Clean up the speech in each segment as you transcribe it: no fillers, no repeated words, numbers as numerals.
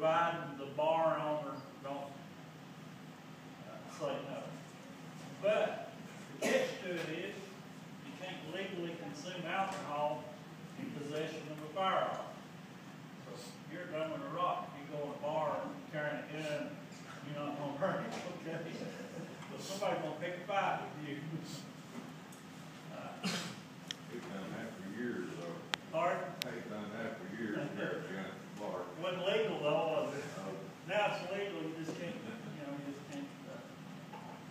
providing the bar owner don't say no. But the catch to it is, you can't legally consume alcohol in possession of a firearm. So if you're done with a rock, if you go in a bar carrying a gun, you're not going to hurt it, okay? But somebody's going to pick a fight with you. It's done that for years, though. Pardon? It's done that for years, carry a gun at the bar. It wasn't legal though, was it? Now it's legal, you just can't,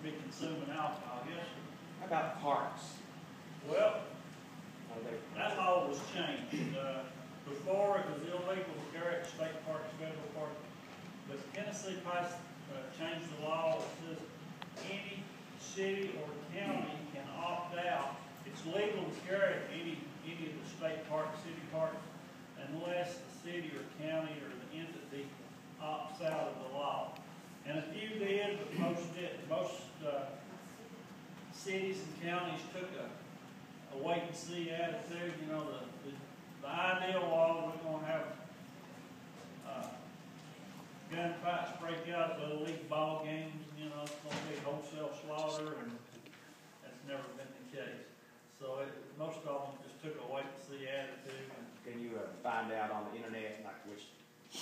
be consuming alcohol, yes, sir. How about parks? Well, that law was changed. Before, it was illegal to carry at state parks, federal parks. But Tennessee changed the law. It says any city or county can opt out. It's legal to carry at any of the state parks, city parks, unless the city or county or the entity opts out of the law. And a few did, but most didn't. Most cities and counties took a wait and see attitude. You know, the ideal law, we're going to have gunfights break out at little league ball games. You know, it's going to be wholesale slaughter, and that's never been the case. So most of them just took a wait and see attitude. Can you find out on the internet like which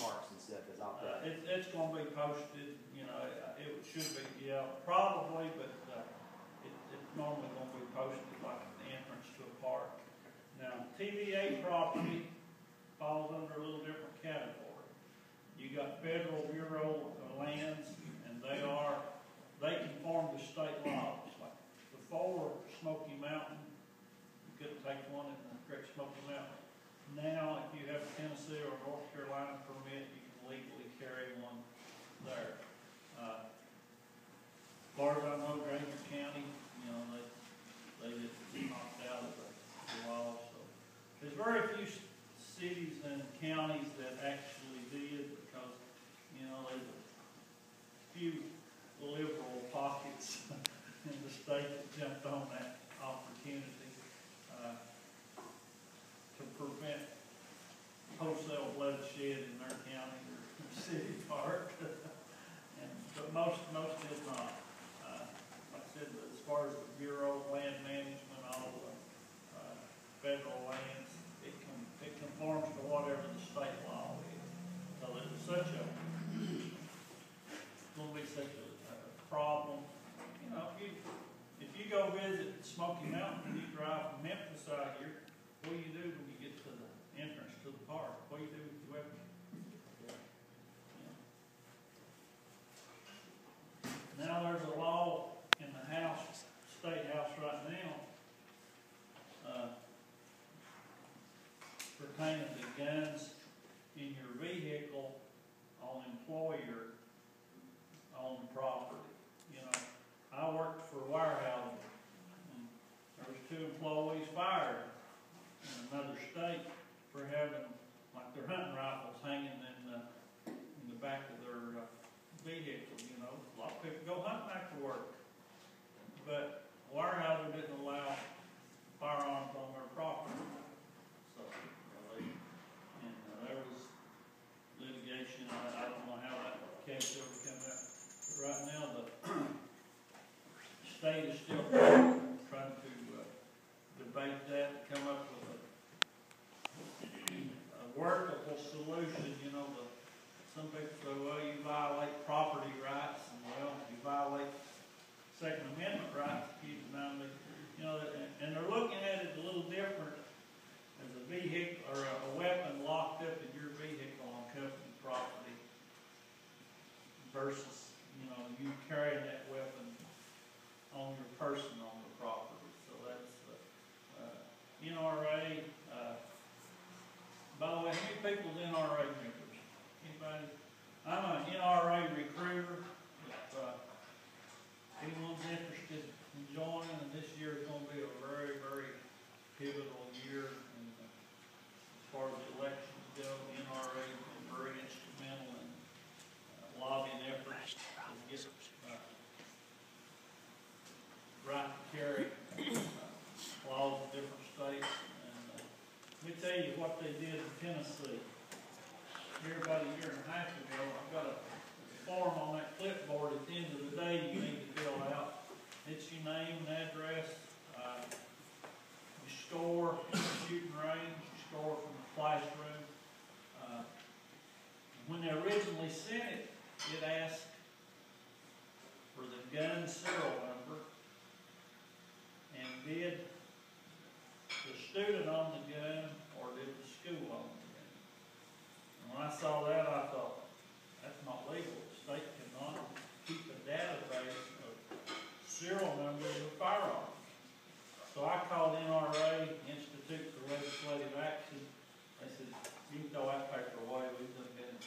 parks and stuff is out there? It's going to be posted. You know, it should be, yeah, probably, but it's normally going to be posted like an entrance to a park. Now, TVA property falls under a little different category. You got Federal Bureau of Lands, and they conform to state laws. Like before Smoky Mountain, you couldn't take one in the Great Smoky Mountain. Now, if you have a Tennessee or North Carolina permit, you can legally carry one there. As far as I know, Grainger County, you know, they just knocked out of the law. So there's very few cities and counties that actually did, because, you know, there's a few liberal pockets in the state that jumped on that opportunity to prevent wholesale bloodshed in their county or city park. But most did not. Like I said, as far as the Bureau of Land Management, all the federal lands, it conforms to whatever the state law is. So there's such a problem. You know, if you go visit Smoky Mountain and you drive from Memphis out here, what do you do when you get to the entrance to the park? What do you do with your weapon? Yeah. Now there's a law in the House, State House right now, pertaining to guns in your vehicle on employer-owned property. You know, I worked for Warehouse, and there was 2 employees fired in another state for having like their hunting rifles hanging in the back of their vehicle. You know, a lot of people go hunting after work, but Warehouse didn't allow firearms on their property. So, there was litigation. I don't know how that case ever came out. But right now, the state is still trying to debate that, come up with a workable solution. You know, some people say, well, you violate property rights, and well, you violate Second Amendment rights. You know, and they're looking at it a little different as a vehicle or a weapon locked up in your vehicle on company property versus, you know, you carrying that weapon on your person on the property. So that's NRA. By the way, how many people's NRA members? Anybody? I'm an NRA recruiter. If anyone's interested in joining, and this year is going to be a very, very pivotal year. And as far as the elections go, the NRA has been very instrumental in lobbying efforts to get right to carry laws in different states. And let me tell you what they did in Tennessee. here about a year and a half ago. I've got a form on that clipboard at the end of the day you need to fill out. It's your name and address, your score, your shooting range, your score from the classroom. When they originally sent it, it asked for the gun serial number and did the student on the gun or did the school on the gun. And when I saw that, I thought, that's not legal. The state cannot keep a database of serial numbers of firearms. So I called NRA, Institute for Legislative Action. They said, you can throw that paper away. We've done been in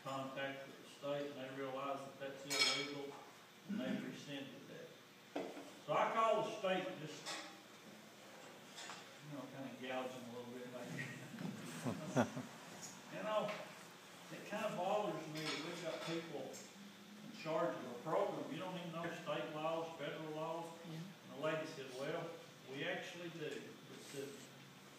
contact with the state, and they realized that that's illegal, and they rescinded that. So I called the state, just, kind of gouge them a little bit like that. It kind of bothers me that we've got people in charge of a program. You don't even know state laws, federal laws. And the lady said, well, we actually do. It said,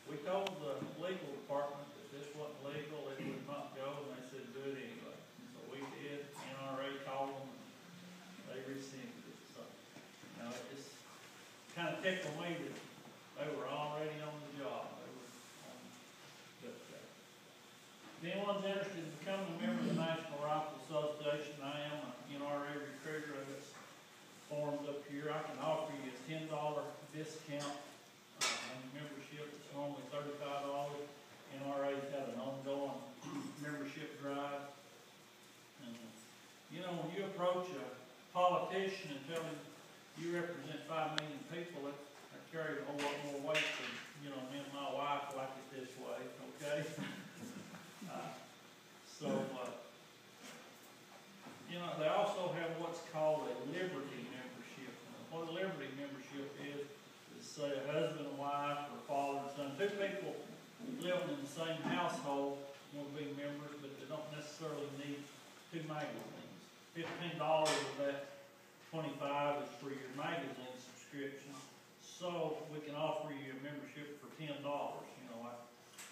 we told the legal department that this wasn't legal, it would not go, and they said, do it anyway. So we did. NRA called them, and they rescinded it. So, it just kind of tickled me that they were already on the job. If anyone's interested in becoming a member of the National Rifle Association, I am a NRA recruiter. I've got forms up here. I can offer you a $10 discount on membership. It's normally $35. NRA's had an ongoing membership drive. And, when you approach a politician and tell him you represent 5 million people, that carries a whole lot more weight than, me and my wife like it this way, okay? They also have what's called a Liberty membership. And what a Liberty membership is say a husband and wife or father and son, two people living in the same household will be members, but they don't necessarily need 2 magazines. $15 of that $25 is for your magazine subscription. So we can offer you a membership for $10. Like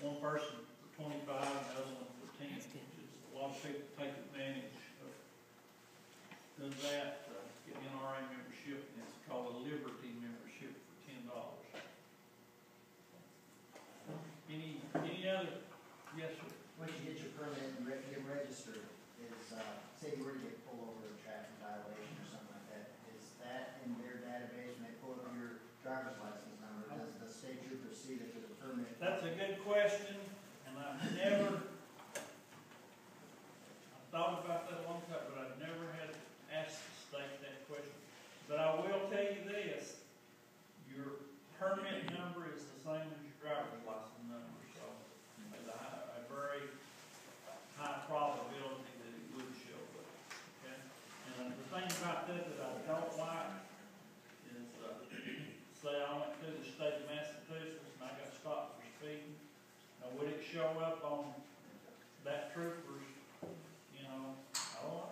one person for $25 and the other one for $10, which is a lot of people take advantage of that. Get an NRA membership, and it's called a Liberty membership for $10. Any other? Yes, sir. Once you get your permit and get registered, say you were to get pulled over a traffic violation or something like that, is that in their database when they pull up your driver's license number? Does the state trooper see that there's a permit? That's a good question, and I've thought about that a long time, but I've never had asked the state that question. But I will tell you this, your permit number is the same as your driver's license number, so there's a very high probability that it would show up, okay? And the thing about that I don't like is, say I went to the state of Massachusetts and I got stopped for speeding. Now, would it show up on that trooper's, I don't know.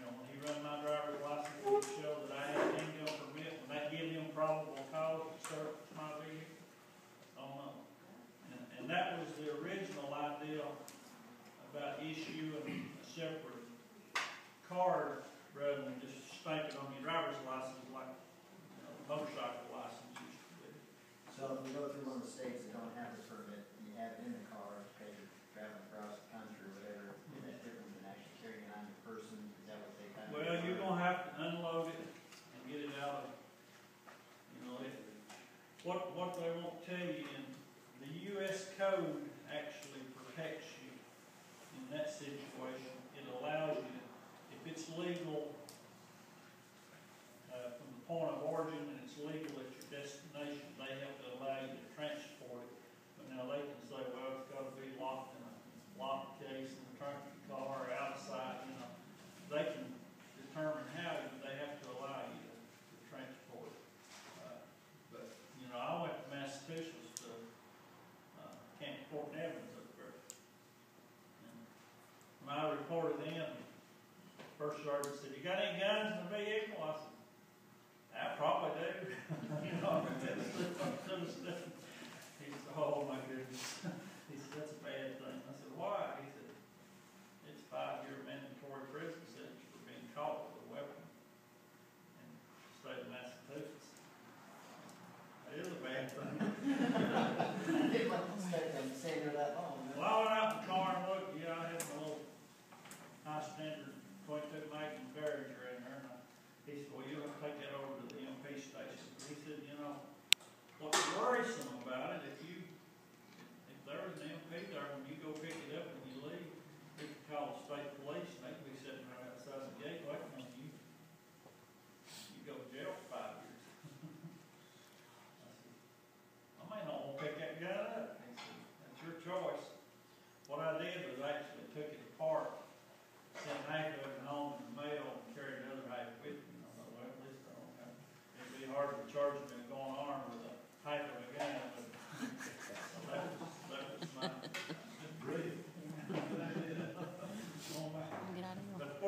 When he run my driver's license, it would show that I had a handgun permit. When they give him probable cause to search my vehicle, I don't know. And that was the original idea about issuing a separate card rather than just stamp it on your driver's license like motorcycle license used to be. So if you go through one of the states that don't have the permit, and you have it in the car, because you're traveling across the country or whatever, is that different than actually carrying it on your person? Is that what they kind of? Well, you're going to have to unload it and get it out of, what they won't tell you, in the U.S. Code actually protects you in that situation. It allows you, if it's legal from the point of origin and it's legal at your destination, they have to allow you to transport it. But now they can say, well, it's got to be locked in a locked case in the trunk of the car or outside. They can determine how, but they have to allow you to transport it. But I went to Massachusetts to Camp Fort Evans up there. And when I reported in, first sergeant said, "You got any guns in the vehicle?" I said, "I probably do." He said, "Oh my goodness." He said, "That's a bad thing." I said, "Why?" He said,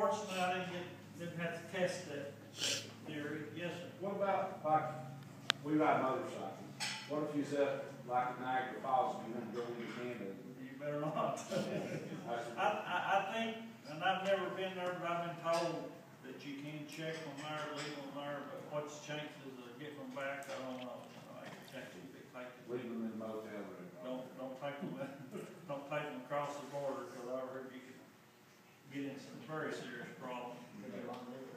unfortunately, I didn't have to test that theory. Yes, sir. What about, like, we ride motorcycles, what if you said, like, Niagara Falls, you want to go into Canada? You better not. That's- I think, and I've never been there, but I've been told that you can check them there, leave them there, but what's the chances of getting them back, I don't know. I can't be taken. Leave them in the motel room. Don't take them, don't take them across the border, because I heard you could get in some very serious problems. Could be long later.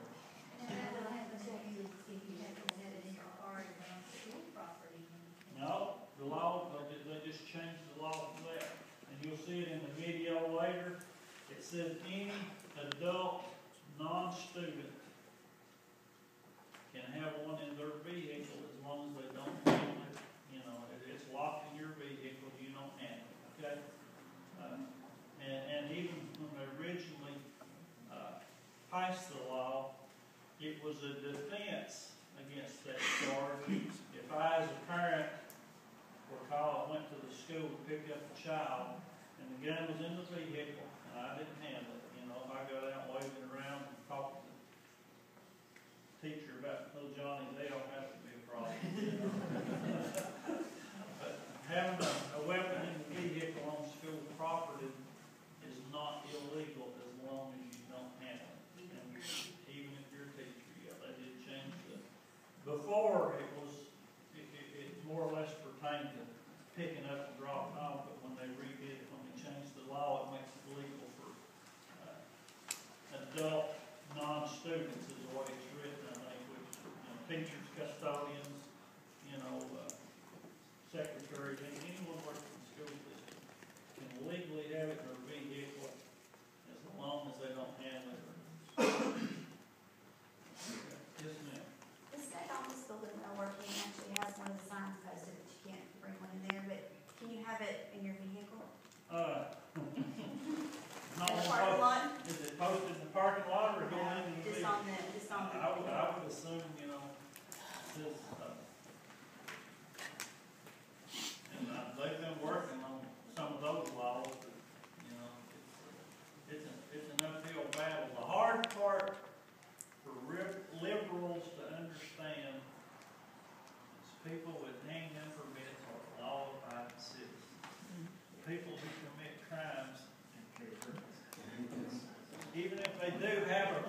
No, the law, they just changed the law for that, and you'll see it in the video later. It says any adult, non-student can have one in their vehicle as long as they don't handle it. You know, if it's locked in your vehicle, you don't handle it, okay? And even when they originally, passed the law, it was a defense against that charge. If I, as a parent, went to the school to pick up a child, and the gun was in the vehicle, and I didn't handle it, you know, if I got out waving around and talking to the teacher about little Johnny, they don't have to be a problem. You know? But having a weapon in the vehicle on school property is not illegal as long as you don't handle it. And even if you're a teacher, yeah, they did change before it more or less pertained to picking up and dropping off, but when they redid it, when they changed the law, it makes it legal for adult non-students is the way it's written, I think, which, teachers, custodians, secretaries, anyone working in the school system can legally have it in their vehicle as long as they don't handle it. Yes, ma'am. The state office building we're working actually has one of the signs posted that you can't bring one in there, but can you have it in your vehicle? Not In the on parking lot? Is it posted in the parking lot or going in the Just vehicle? on the. I would assume, says, and they've been working on some of those laws, but, it's an uphill battle. The hard part for liberals to understand is people with handgun permits are law-abiding citizens. People who commit crimes, even if they do have a